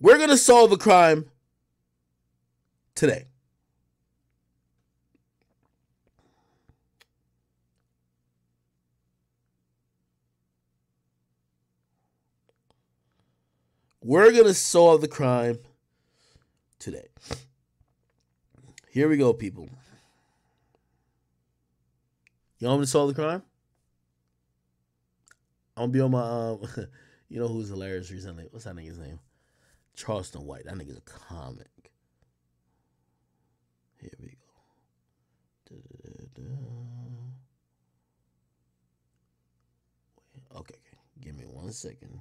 We're going to solve a crime today. We're going to solve the crime today. Here we go, people. You want me to solve the crime? I'm going to be on my, you know who's hilarious recently? What's that nigga's name? Charleston White. That nigga's a comic. Here we go. Okay. Give me 1 second.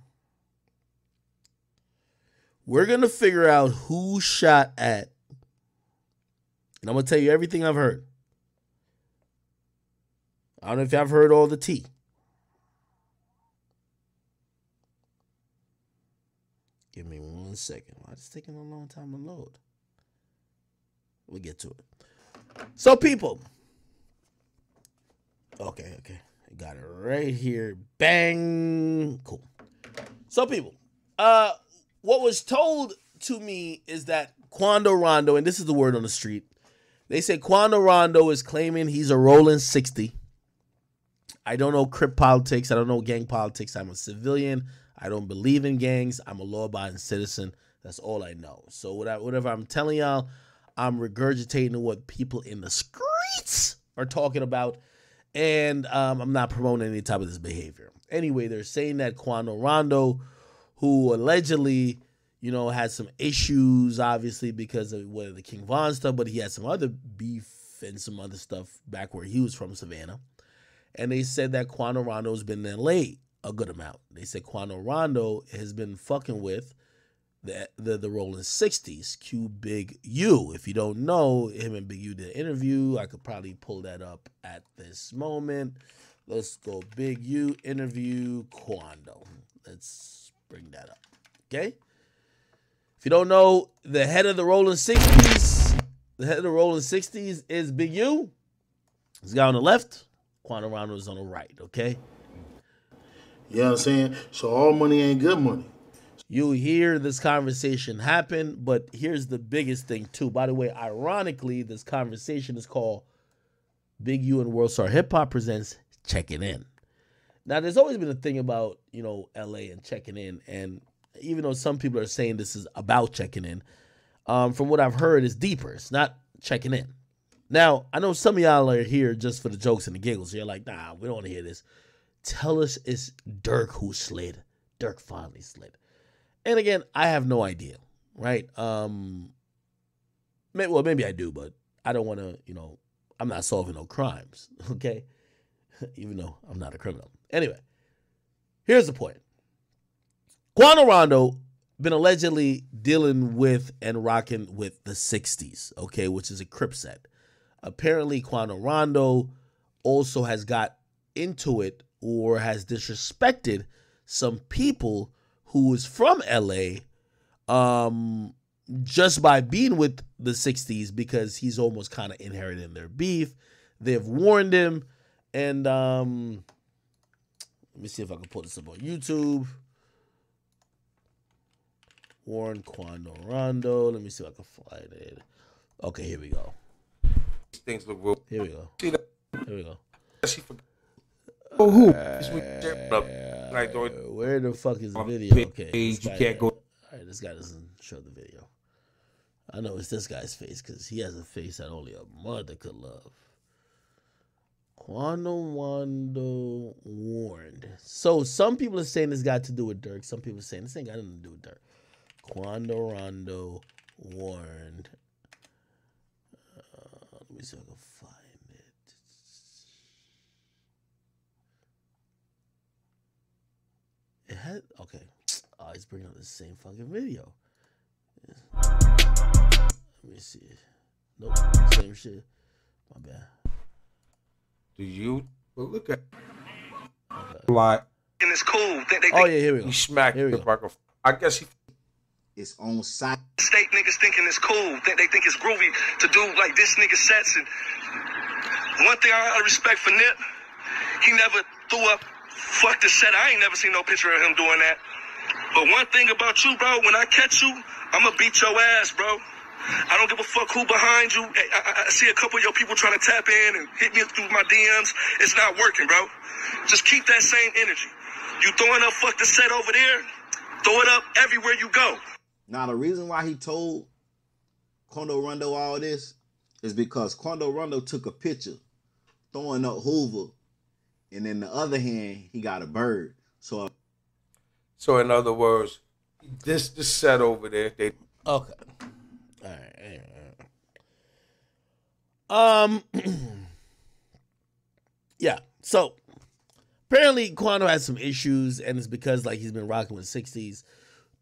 We're going to figure out who shot at, and I'm going to tell you everything I've heard. I don't know if y'all have heard all the tea. Give me 1 second. Why is it taking a long time to load? We'll get to it. So, people. Okay. I got it right here. Bang. Cool. So, people. What was told to me is that Quando Rondo, and this is the word on the street, they said Quando Rondo is claiming he's a rolling 60. I don't know Crip politics. I don't know gang politics. I'm a civilian. I don't believe in gangs. I'm a law-abiding citizen. That's all I know. So whatever I'm telling y'all, I'm regurgitating what people in the streets are talking about, and I'm not promoting any type of this behavior. Anyway, they're saying that Quando Rondo, who allegedly, you know, had some issues, obviously, because of the King Von stuff, but he had some other beef and some other stuff back where he was from, Savannah. And they said that Quando Rondo has been in LA a good amount. They said Quando Rondo has been fucking with the rolling 60s, Q Big U. If you don't know, him and Big U did an interview. I could probably pull that up at this moment. Let's go Big U interview Quando. Let's bring that up. Okay? If you don't know, the head of the rolling 60s, is Big U. This guy on the left, Quando Rondo is on the right, okay? You know what I'm saying? So all money ain't good money. You hear this conversation happen, but here's the biggest thing too. By the way, ironically, this conversation is called Big U and World Star Hip Hop presents Checking In. Now, there's always been a thing about, you know, LA and checking in, and even though some people are saying this is about checking in, from what I've heard, it's deeper. It's not checking in. Now, I know some of y'all are here just for the jokes and the giggles. You're like, nah, we don't want to hear this. Tell us it's Dirk who slid. Dirk finally slid. And again, I have no idea, right? Maybe I do, but I don't want to, you know, I'm not solving no crimes, okay? Even though I'm not a criminal. Anyway, here's the point. Quando Rondo been allegedly dealing with and rocking with the 60s, okay, which is a Crip set. Apparently, Quando Rondo also has got into it or has disrespected some people who is from LA just by being with the 60s because he's almost kind of inheriting their beef. They've warned him. And let me see if I can pull this up on YouTube. Warn Quando Rondo. Let me see if I can find it. Okay, here we go. Things look real. Here we go. See that? Here we go. She forgot. Oh, who? Where the fuck is the video? Okay. You can't go. All right, this guy doesn't show the video. I know it's this guy's face because he has a face that only a mother could love. Quando Rondo warned. So some people are saying this got to do with Dirk. Some people are saying this ain't got nothing to do with Dirk. Quando Rondo warned. Let me see if I can find it. It had, okay. Oh, he's bringing up the same fucking video. Let me see. Nope, same shit. My bad. Do you? Well, look at. Okay. Like. And it's cool. Oh yeah, here we go. He smacked the microphone. I guess he. It's on site. State niggas thinking it's cool. They think it's groovy to do like this nigga sets. And one thing I respect for Nip, he never threw up, fuck the set. I ain't never seen no picture of him doing that. But one thing about you, bro, when I catch you, I'm going to beat your ass, bro. I don't give a fuck who behind you. I see a couple of your people trying to tap in and hit me through my DMs. It's not working, bro. Just keep that same energy. You throwing up fuck the set over there, throw it up everywhere you go. Now, the reason why he told Quando Rondo all this is because Quando Rondo took a picture throwing up Hoover, and in the other hand, he got a bird. So in other words, this set over there, they Okay. All right. Yeah. So apparently Quando has some issues, and it's because like he's been rocking with 60s.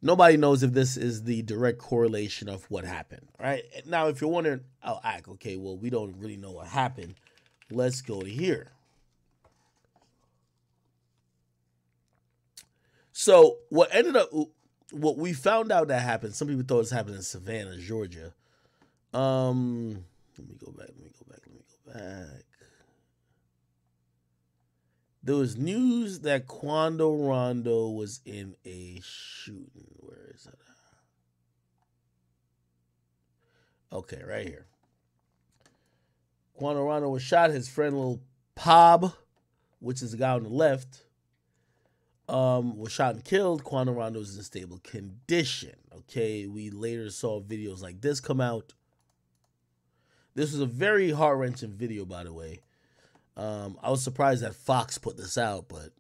Nobody knows if this is the direct correlation of what happened. Right now, if you're wondering, I'll act okay. Well, we don't really know what happened. Let's go to here. So what we found out that happened, some people thought it was happening in Savannah, Georgia. Let me go back. There was news that Quando Rondo was in a shooting. Where is that? Okay, right here. Quando Rondo was shot. His friend Lil Pob, which is the guy on the left, was shot and killed. Quando Rondo is in stable condition. Okay, we later saw videos like this come out. This was a very heart-wrenching video, by the way. I was surprised that Fox put this out, but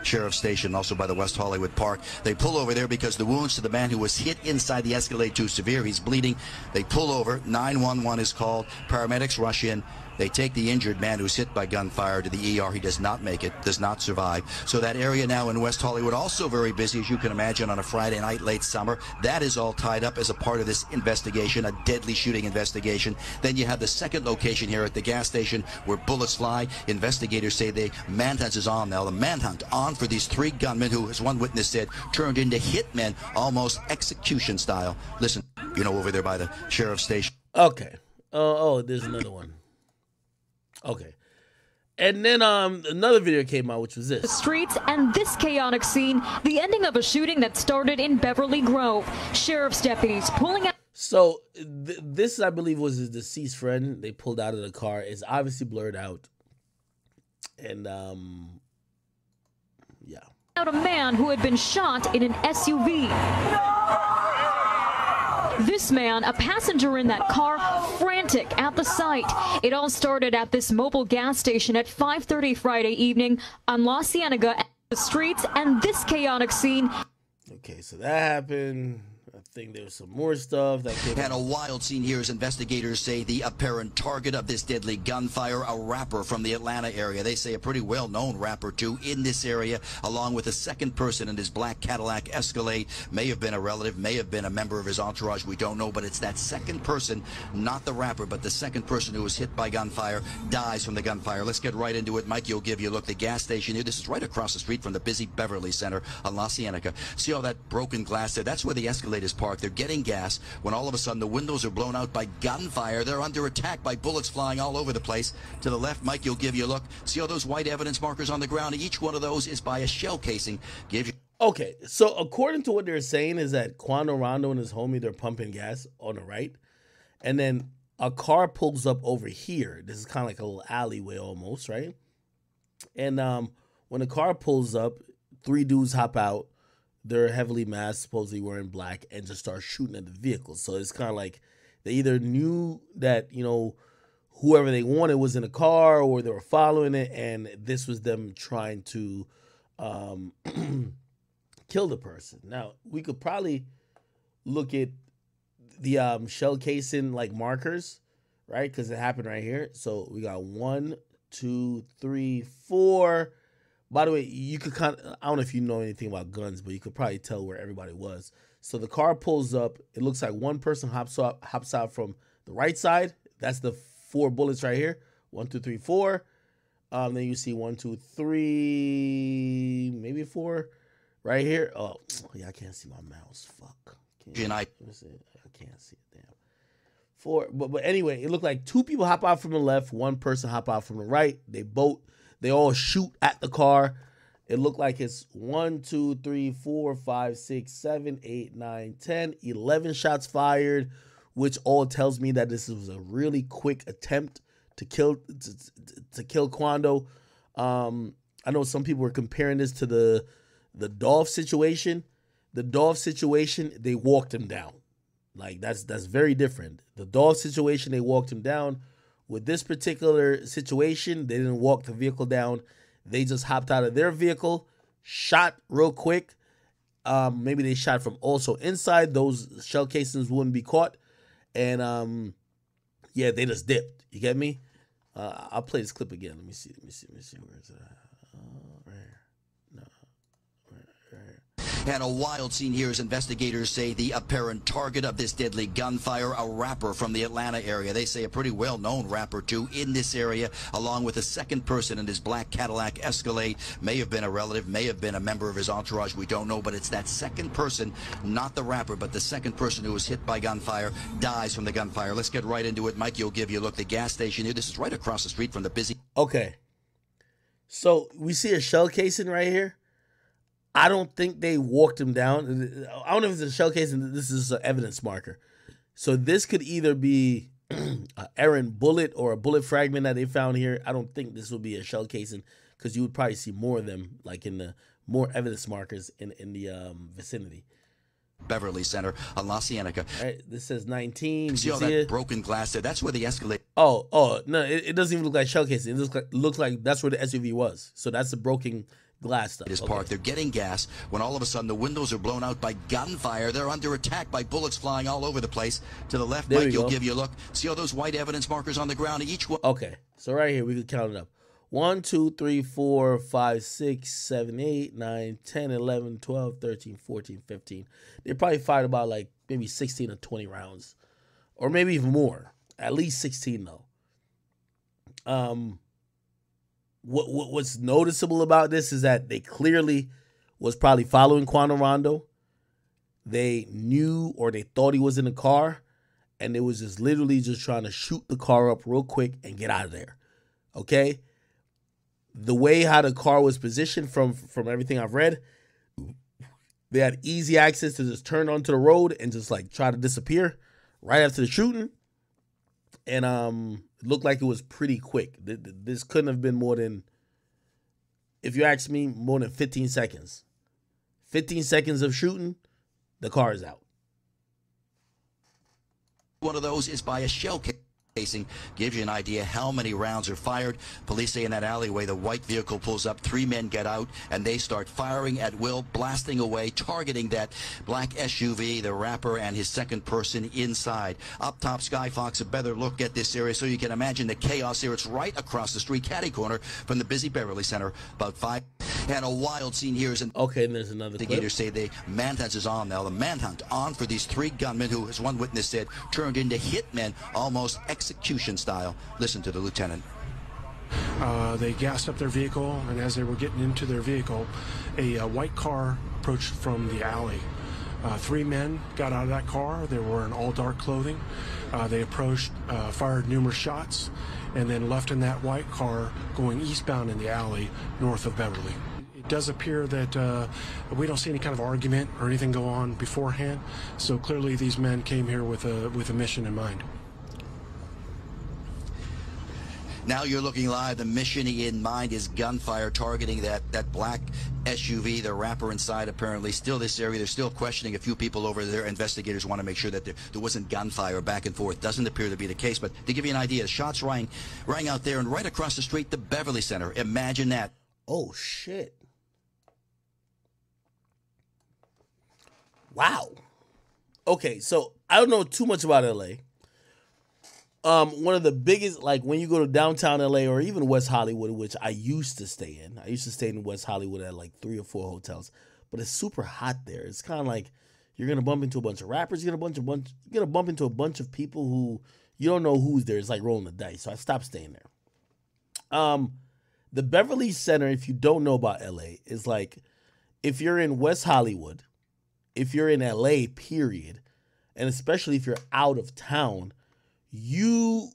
Sheriff's Station, also by the West Hollywood Park. They pull over there because the wounds to the man who was hit inside the Escalade too severe. He's bleeding. They pull over. 911 is called. Paramedics rush in. They take the injured man who's hit by gunfire to the ER. He does not make it, does not survive. So that area now in West Hollywood, also very busy, as you can imagine, on a Friday night, late summer. That is all tied up as a part of this investigation, a deadly shooting investigation. Then you have the second location here at the gas station where bullets fly. Investigators say the manhunt is on now. The manhunt on for these three gunmen who, as one witness said, turned into hitmen, almost execution style. Listen, over there by the Sheriff's Station. okay. Oh, there's another one. Okay. And then another video came out, which was this. The streets and this chaotic scene, the ending of a shooting that started in Beverly Grove. Sheriff's deputies pulling out. So this, I believe, was his deceased friend. They pulled out of the car. It's obviously blurred out. And, yeah. Out a man who had been shot in an SUV. This man, a passenger in that car, frantic at the sight. It all started at this mobile gas station at 5:30 Friday evening on La Cienega. The streets and this chaotic scene. Okay, so that happened. I think there was some more stuff that came. Had a wild scene here as investigators say the apparent target of this deadly gunfire, a rapper from the Atlanta area. They say a pretty well-known rapper, too, in this area, along with a second person in his black Cadillac Escalade. May have been a relative, may have been a member of his entourage. We don't know, but it's that second person, not the rapper, but the second person who was hit by gunfire, dies from the gunfire. Let's get right into it. Mikey will give you a look. The gas station here, this is right across the street from the busy Beverly Center on La Cienega. See all that broken glass there? That's where the Escalade is parked. They're getting gas when all of a sudden the windows are blown out by gunfire. They're under attack by bullets flying all over the place. To the left, Mike, you'll give you a look. See all those white evidence markers on the ground? Each one of those is by a shell casing. Gives you. Okay, so according to what they're saying is that Quando Rondo and his homie, they're pumping gas on the right. And then a car pulls up over here. This is kind of like a little alleyway almost, right? And when the car pulls up, three dudes hop out. They're heavily masked, supposedly wearing black, and just start shooting at the vehicle. So it's kind of like they either knew that, whoever they wanted was in a car, or they were following it, and this was them trying to kill the person. Now, we could probably look at the shell casing like markers, right? Because it happened right here. So we got 1, 2, 3, 4. By the way, you could I don't know if you know anything about guns, but you could probably tell where everybody was. So the car pulls up. It looks like one person hops out from the right side. That's the 4 bullets right here. 1, 2, 3, 4. Then you see 1, 2, 3, maybe 4 right here. Oh, yeah, I can't see my mouse. Fuck. I can't see it. Damn. 4. But anyway, it looked like 2 people hop out from the left. 1 person hop out from the right. They all shoot at the car. It looked like it's 1, 2, 3, 4, 5, 6, 7, 8, 9, 10, 11 shots fired, which all tells me that this was a really quick attempt to kill Quando. I know some people were comparing this to the Dolph situation. The Dolph situation, they walked him down. Like that's very different. The Dolph situation, they walked him down. With this particular situation, they didn't walk the vehicle down. They just hopped out of their vehicle, shot real quick. Maybe they shot from also inside. Those shell casings wouldn't be caught. And yeah, they just dipped. You get me? I'll play this clip again. Let me see. Where is it? Right here. No. Right here. And a wild scene here as investigators say the apparent target of this deadly gunfire, a rapper from the Atlanta area. They say a pretty well-known rapper, too, in this area, along with a second person in his black Cadillac Escalade. May have been a relative, may have been a member of his entourage. We don't know, but it's that second person, not the rapper, but the second person who was hit by gunfire, dies from the gunfire. Let's get right into it. Mike, you'll give you a look. The gas station here, this is right across the street from the busy... Okay. So we see a shell casing right here. I don't think they walked him down. I don't know if it's a shell casing. This is an evidence marker. So this could either be an errant bullet or a bullet fragment that they found here. I don't think this would be a shell casing because you would probably see more of them, like in the more evidence markers in the vicinity. Beverly Center on La Cienega. Right, this says 19. See all that broken glass there? That's where the Escalade... Oh, no, it doesn't even look like shell casing. It looks like that's where the SUV was. So that's the broken glass stuff. It is parked. They're getting gas when all of a sudden the windows are blown out by gunfire. They're under attack by bullets flying all over the place. To the left, Mike, you'll give you a look. See all those white evidence markers on the ground? Each one... Okay, so right here, we can count it up. 1, 2, 3, 4, 5, 6, 7, 8, 9, 10, 11, 12, 13, 14, 15. They probably fired about like maybe 16 or 20 rounds. Or maybe even more. At least 16 though. What's noticeable about this is that they clearly was probably following Quando Rondo. They knew or they thought he was in the car. And they was just literally just trying to shoot the car up real quick and get out of there. Okay? The way how the car was positioned from everything I've read, they had easy access to just turn onto the road and just like try to disappear right after the shooting. And it looked like it was pretty quick. This couldn't have been more than, if you ask me, more than 15 seconds. 15 seconds of shooting, the car is out. One of those is by a shell casing. Gives you an idea how many rounds are fired. Police say in that alleyway, the white vehicle pulls up, 3 men get out, and they start firing at will, blasting away, targeting that black SUV, the rapper, and his second person inside. Up top, Sky Fox, a better look at this area, so you can imagine the chaos here. It's right across the street, catty corner from the busy Beverly Center, about 5. And a wild scene here is... Okay, and there's another clip. Investigators say the manhunt is on now. The manhunt on for these 3 gunmen who, as one witness said, turned into hitmen, almost execution style. Listen to the lieutenant. They gassed up their vehicle, and as they were getting into their vehicle, a white car approached from the alley. 3 men got out of that car. They were in all dark clothing. They approached, fired numerous shots, and then left in that white car going eastbound in the alley north of Beverly. It does appear that we don't see any kind of argument or anything go on beforehand, so clearly these men came here with a mission in mind. Now you're looking live. The mission in mind is gunfire targeting that black SUV, the rapper inside apparently. Still this area, they're still questioning a few people over there. Investigators want to make sure that there wasn't gunfire back and forth. Doesn't appear to be the case, but to give you an idea, shots rang out there and right across the street, the Beverly Center. Imagine that. Oh, shit. Wow. Okay, so I don't know too much about LA. One of the biggest, like when you go to downtown LA or even West Hollywood, which I used to stay in. I used to stay in West Hollywood at like 3 or 4 hotels, but it's super hot there. It's kind of like you're gonna bump into a bunch of rappers. You're gonna bump into a bunch of people who you don't know who's there. It's like rolling the dice. So I stopped staying there. The Beverly Center, if you don't know about LA, is like if you're in West Hollywood, if you're in LA, period, and especially if you're out of town, you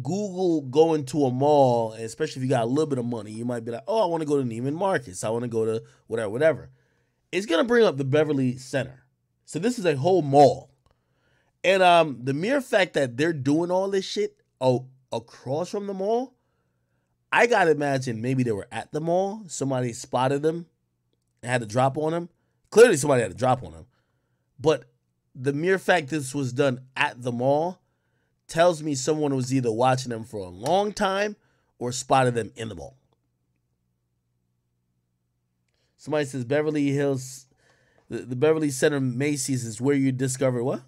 Google going to a mall, and especially if you got a little bit of money, you might be like, oh, I want to go to Neiman Marcus. I want to go to whatever. It's going to bring up the Beverly Center. So this is a whole mall. And the mere fact that they're doing all this shit across from the mall, I got to imagine maybe they were at the mall. Somebody spotted them and had to drop on them. Clearly somebody had to drop on them. But the mere fact this was done at the mall tells me someone was either watching them for a long time or spotted them in the mall. Somebody says Beverly Hills, the Beverly Center Macy's is where you discover what?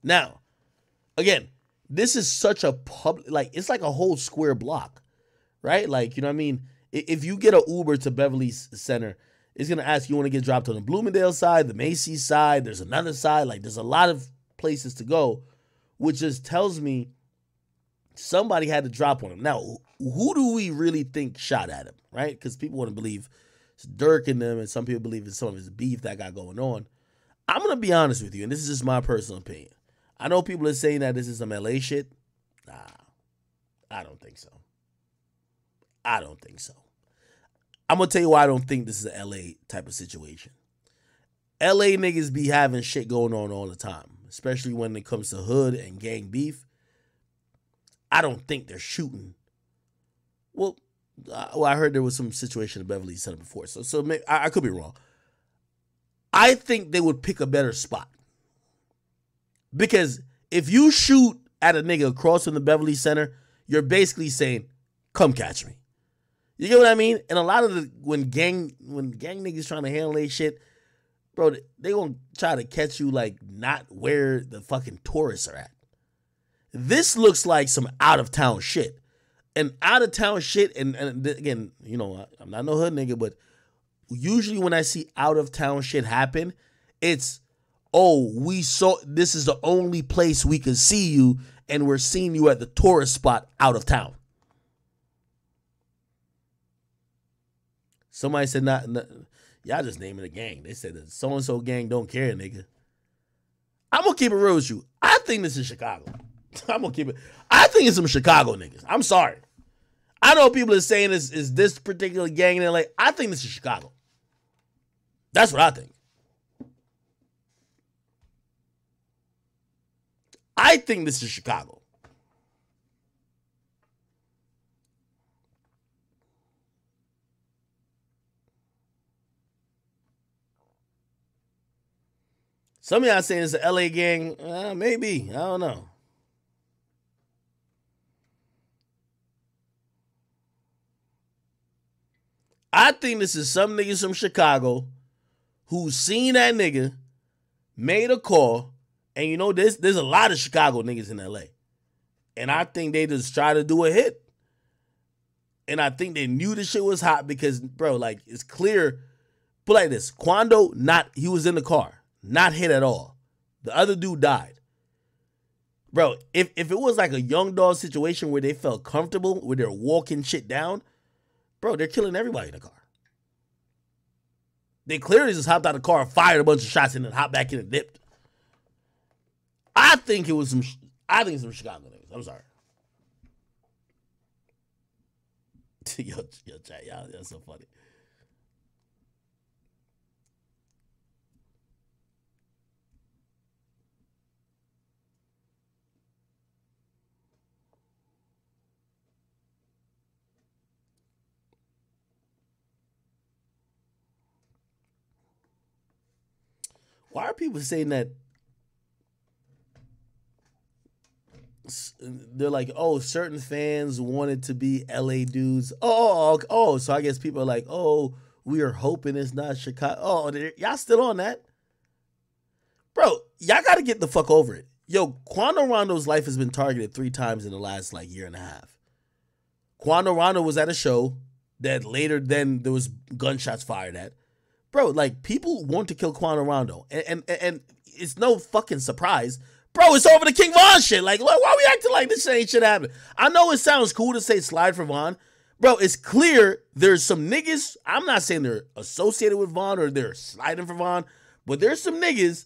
Now, again, this is such a public, like, it's like a whole square block, right? Like, you know what I mean? If you get an Uber to Beverly Center, it's going to ask you want to get dropped on the Bloomingdale side, the Macy's side, there's another side. Like, there's a lot of places to go, which just tells me somebody had to drop on him. Now, who do we really think shot at him, right? Because people want to believe it's Dirk in them, and some people believe it's some of his beef that got going on. I'm going to be honest with you, and this is just my personal opinion. I know people are saying that this is some LA shit. Nah, I don't think so. I don't think so. I'm going to tell you why I don't think this is an LA type of situation. LA niggas be having shit going on all the time, especially when it comes to hood and gang beef. I don't think they're shooting. Well, I heard there was some situation in Beverly Center before, so maybe, I could be wrong. I think they would pick a better spot. Because if you shoot at a nigga across from the Beverly Center, you're basically saying, come catch me. You get what I mean? And a lot of when gang niggas trying to handle their shit, bro, they gonna try to catch you like not where the fucking tourists are at. This looks like some out of town shit. And out of town shit, and again, you know, I'm not no hood nigga, but usually when I see out of town shit happen, it's, oh, this is the only place we can see you, and we're seeing you at the tourist spot out of town. Somebody said, not y'all just naming a gang. They said that so-and-so gang don't care, nigga. I'm going to keep it real with you. I think this is Chicago. I'm going to keep it. I think it's some Chicago niggas. I'm sorry. I know people are saying is this particular gang in LA. I think this is Chicago. That's what I think. I think this is Chicago. Some of y'all saying it's an LA gang. Maybe. I don't know. I think this is some niggas from Chicago who seen that nigga, made a call, and you know there's a lot of Chicago niggas in LA. And I think they just try to do a hit. And I think they knew the shit was hot because, bro, like, it's clear. Put like this. Quando, he was in the car. Not hit at all. The other dude died. Bro, if it was like a young dog situation where they felt comfortable, where they're walking shit down, bro, they're killing everybody in the car. They clearly just hopped out of the car, fired a bunch of shots, and then hopped back in and dipped. I think some Chicago niggas. I'm sorry. yo, chat, y'all so funny. Why are people saying that? They're like, oh, certain fans wanted to be LA dudes. Oh, so I guess people are like, oh, we are hoping it's not Chicago. Oh, y'all still on that? Bro, y'all got to get the fuck over it. Yo, Quando Rondo's life has been targeted 3 times in the last like year and a half. Quando Rondo was at a show that later then there was gunshots fired at. Bro, like, people want to kill Quando Rondo. And it's no fucking surprise. Bro, it's over the King Von shit. Like, look, why we acting like this ain't shit happening? I know it sounds cool to say slide for Von. Bro, it's clear there's some niggas. I'm not saying they're associated with Von or they're sliding for Von. But there's some niggas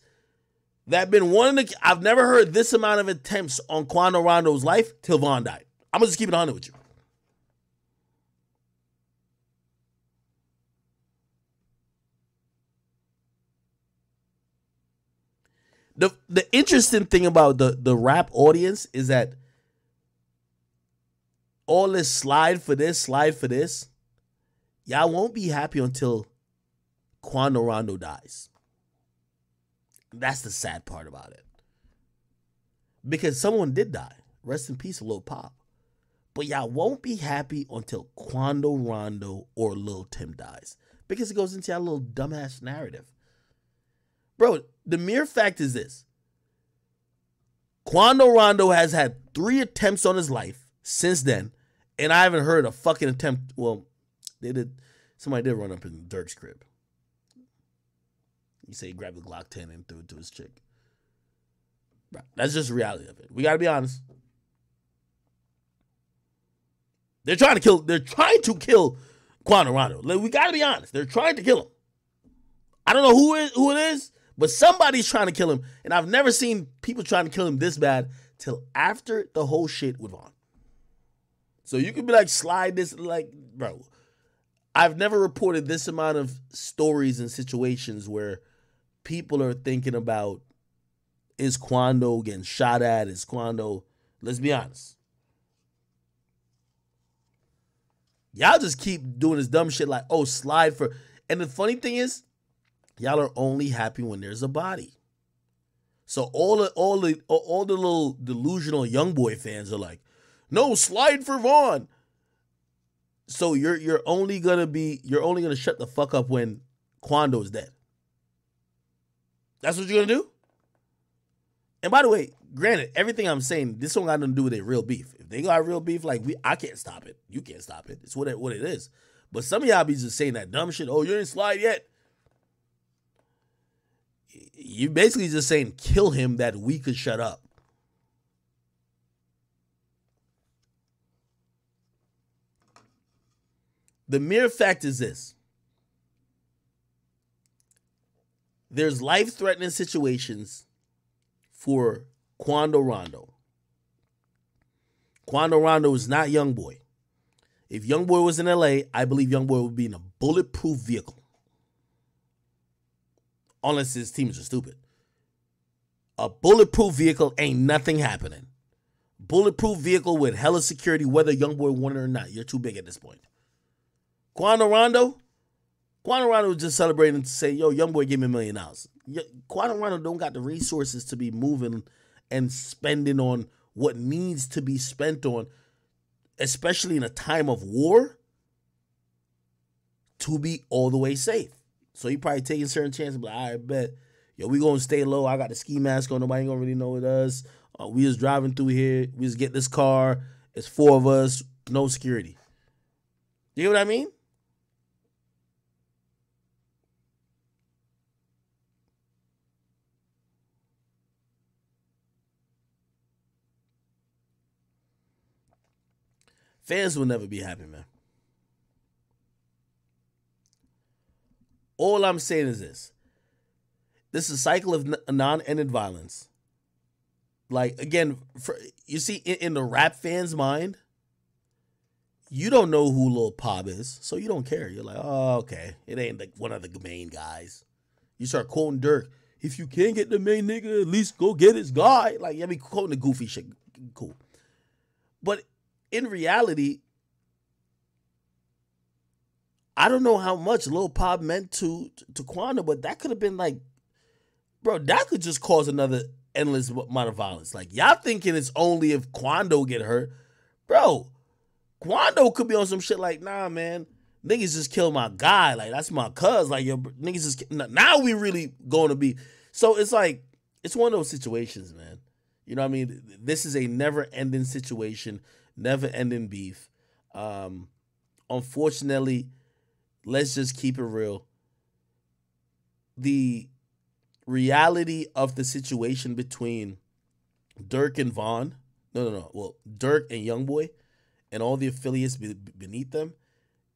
that been wanting to. I've never heard this amount of attempts on Quando Rondo's life till Vaughn died. I'm gonna just keep it 100 with you. The interesting thing about the rap audience is that all this slide for this, y'all won't be happy until Quando Rondo dies. That's the sad part about it. Because someone did die. Rest in peace, Lil Pop. But y'all won't be happy until Quando Rondo or Lil Tim dies. Because it goes into that little dumbass narrative. Bro, the mere fact is this. Quando Rondo has had 3 attempts on his life since then, and I haven't heard a fucking attempt. Well, somebody did run up in Dirk's crib. You say he grabbed the Glock 10 and threw it to his chick. Bro, that's just the reality of it. We gotta be honest. They're trying to kill Quando Rondo. Like, we gotta be honest. They're trying to kill him. I don't know who it is, but somebody's trying to kill him. And I've never seen people trying to kill him this bad till after the whole shit with Vaughn. So you could be like, slide this, like, bro. I've never reported this amount of stories and situations where people are thinking about, is Quando getting shot at? Is Quando, let's be honest. Y'all just keep doing this dumb shit like, oh, slide for, and the funny thing is, y'all are only happy when there's a body. So all the little delusional young boy fans are like, no, slide for Vaughn. So you're only gonna shut the fuck up when Quando's dead. That's what you're gonna do? And by the way, granted, everything I'm saying, this don't got nothing to do with a real beef. If they got real beef, like I can't stop it. You can't stop it. It's what it is. But some of y'all be just saying that dumb shit. Oh, you didn't slide yet. You basically just saying kill him that we could shut up. The mere fact is this. There's life-threatening situations for Quando Rondo. Quando Rondo is not Youngboy. If Youngboy was in LA, I believe Youngboy would be in a bulletproof vehicle. Unless his teams are stupid. A bulletproof vehicle, ain't nothing happening. Bulletproof vehicle with hella security, whether Youngboy won it or not. You're too big at this point. Quando Rondo was just celebrating to say, yo, Youngboy gave me $1 million. Quando Rondo don't got the resources to be moving and spending on what needs to be spent on, especially in a time of war, to be all the way safe. So he probably taking certain chances, but I bet, yo, we gonna stay low. I got the ski mask on. Nobody gonna really know it us. We just driving through here. We just get this car. It's 4 of us. No security. You know what I mean? Fans will never be happy, man. All I'm saying is this. This is a cycle of non-ended violence. Like, again, you see, in the rap fans' mind, you don't know who Lil Pop is, so you don't care. You're like, oh, okay. It ain't like one of the main guys. You start quoting Dirk. If you can't get the main nigga, at least go get his guy. Like, yeah, be quoting the goofy shit. Cool. But in reality, I don't know how much Lil Pop meant to Quando, but that could have been like, bro, that could just cause another endless amount of violence. Like, y'all thinking it's only if Quando get hurt. Bro, Quando could be on some shit like, nah, man, niggas just killed my guy. Like, that's my cuz. Like, yo, niggas just, now we really going to be. So it's like, it's one of those situations, man. You know what I mean? This is a never-ending situation, never-ending beef. Unfortunately, let's just keep it real. The reality of the situation between Dirk and Vaughn, well, Dirk and Youngboy and all the affiliates beneath them,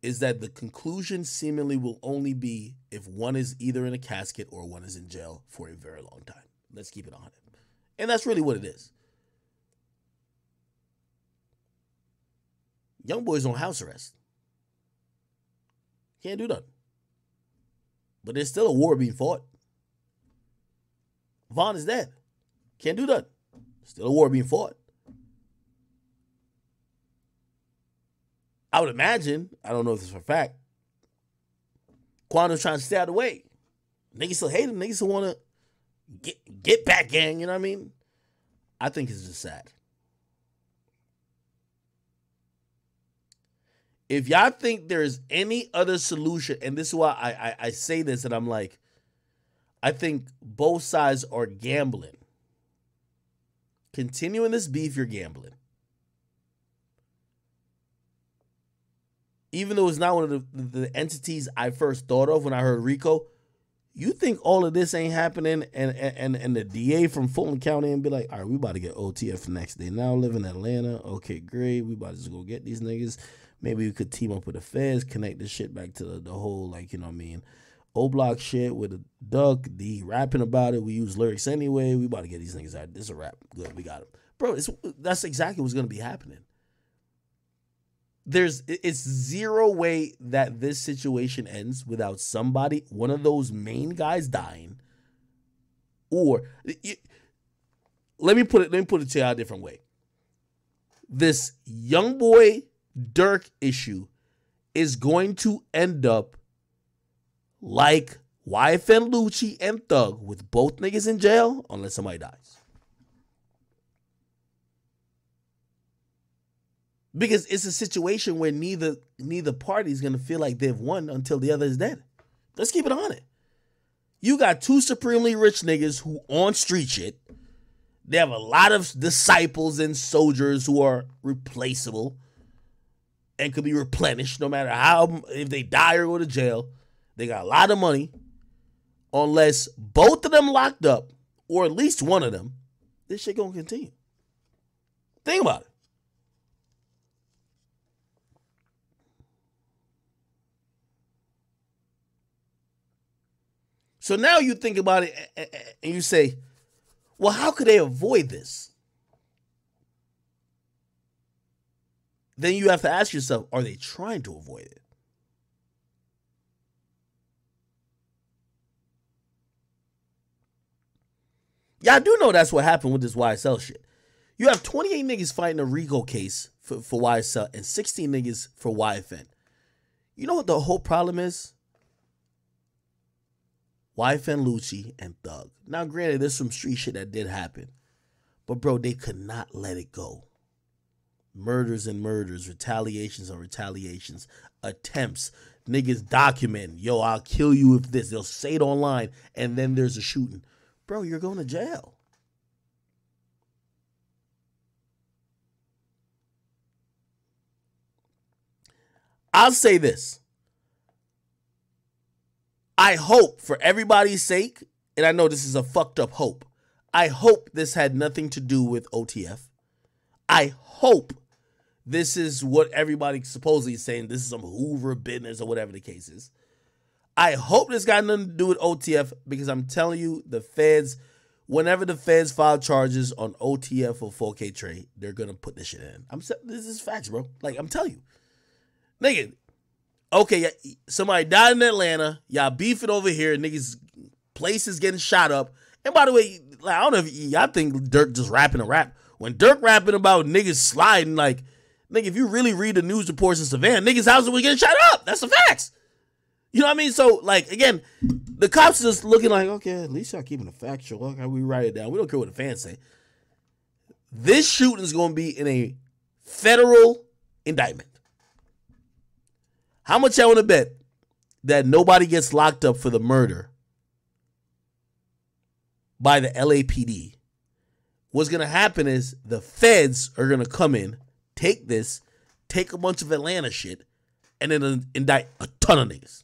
is that the conclusion seemingly will only be if one is either in a casket or one is in jail for a very long time. Let's keep it 100. And that's really what it is. Young boy's on house arrest. Can't do nothing. But there's still a war being fought. Vaughn is dead. Can't do nothing. Still a war being fought. I would imagine, I don't know if this is for a fact, Quando's trying to stay out of the way. Niggas still hate him. Niggas still want to get back gang, you know what I mean? I think it's just sad. If y'all think there's any other solution, and this is why I say this, and I'm like, I think both sides are gambling. Continuing this beef, you're gambling. Even though it's not one of the entities I first thought of when I heard Rico, you think all of this ain't happening and the DA from Fulton County and be like, all right, we about to get OTF the next day. Now live in Atlanta. Okay, great. We about to just go get these niggas. Maybe we could team up with the feds, connect this shit back to the whole, like, you know what I mean, O-Block shit with a duck, the rapping about it. We use lyrics anyway. We about to get these niggas out. This is a rap. Good, we got them. Bro, that's exactly what's going to be happening. It's zero way that this situation ends without somebody, one of those main guys dying. Or let me put it to you a different way. This young boy Dirk issue is going to end up like YFN Lucci and Thug with both niggas in jail unless somebody dies. Because it's a situation where neither party is going to feel like they've won until the other is dead. Let's keep it on it. You got two supremely rich niggas who on street shit. They have a lot of disciples and soldiers who are replaceable and could be replenished no matter how, if they die or go to jail. They got a lot of money. Unless both of them locked up, or at least one of them, this shit gonna continue. Think about it. So now you think about it and you say, well, how could they avoid this? Then you have to ask yourself, are they trying to avoid it? Yeah, I do know that's what happened with this YSL shit. You have 28 niggas fighting a RICO case for YSL and 16 niggas for YFN. You know what the whole problem is? YFN Lucci and Thug. Now, granted, there's some street shit that did happen. But, bro, they could not let it go. Murders and murders, retaliations on retaliations, attempts, niggas documenting, yo, I'll kill you if this. They'll say it online, and then there's a shooting. Bro, you're going to jail. I'll say this. I hope, for everybody's sake, and I know this is a fucked up hope, I hope this had nothing to do with OTF. I hope this is what everybody supposedly is saying. This is some Hoover business or whatever the case is. I hope this got nothing to do with OTF because I'm telling you, the feds, whenever the feds file charges on OTF or 4K Trey, they're going to put this shit in. This is facts, bro. Like, I'm telling you. Nigga, okay, somebody died in Atlanta. Y'all beefing over here. Niggas, places getting shot up. And by the way, like, I don't know if y'all think Dirk just rapping a rap. When Dirk rapping about niggas sliding, like, nigga, if you really read the news reports in Savannah, niggas' houses were getting shot up. That's the facts. You know what I mean? So, like, again, the cops are just looking like, okay, at least y'all keeping it factual. Okay, we write it down. We don't care what the fans say. This shooting is going to be in a federal indictment. How much y'all want to bet that nobody gets locked up for the murder by the LAPD? What's going to happen is the feds are going to come in, take this, take a bunch of Atlanta shit, and then indict a ton of niggas.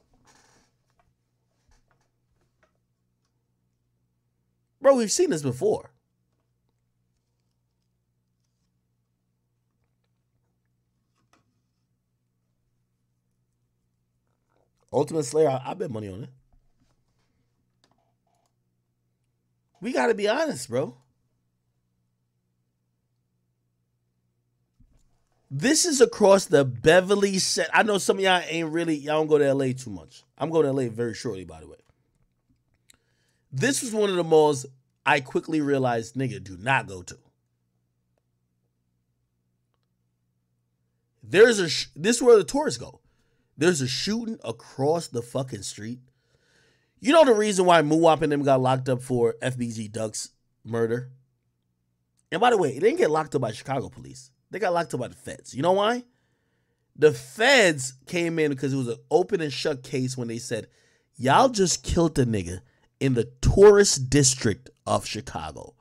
Bro, we've seen this before. Ultimate Slayer, I bet money on it. We got to be honest, bro. This is across the Beverly set. I know some of y'all y'all don't go to LA too much. I'm going to LA very shortly, by the way. This was one of the malls I quickly realized, nigga, do not go to. This is where the tourists go. There's a shooting across the fucking street. You know the reason why Muwap and them got locked up for FBG Duck's murder? And by the way, they didn't get locked up by Chicago police. They got locked up by the feds. You know why? The feds came in because it was an open and shut case when they said, y'all just killed a nigga in the tourist district of Chicago.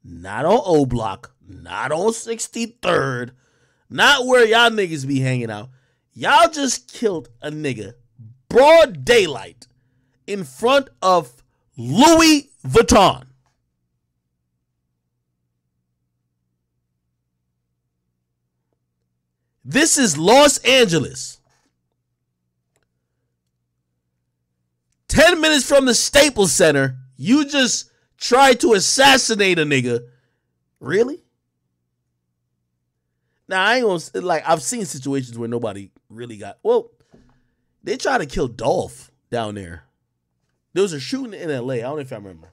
Not on O Block, not on 63rd, not where y'all niggas be hanging out. Y'all just killed a nigga, broad daylight, in front of Louis Vuitton. This is Los Angeles. 10 minutes from the Staples Center, you just tried to assassinate a nigga. Really? Now, I ain't gonna, like, I've seen situations where nobody really got, well, they tried to kill Dolph down there. There was a shooting in LA. I don't know if I remember.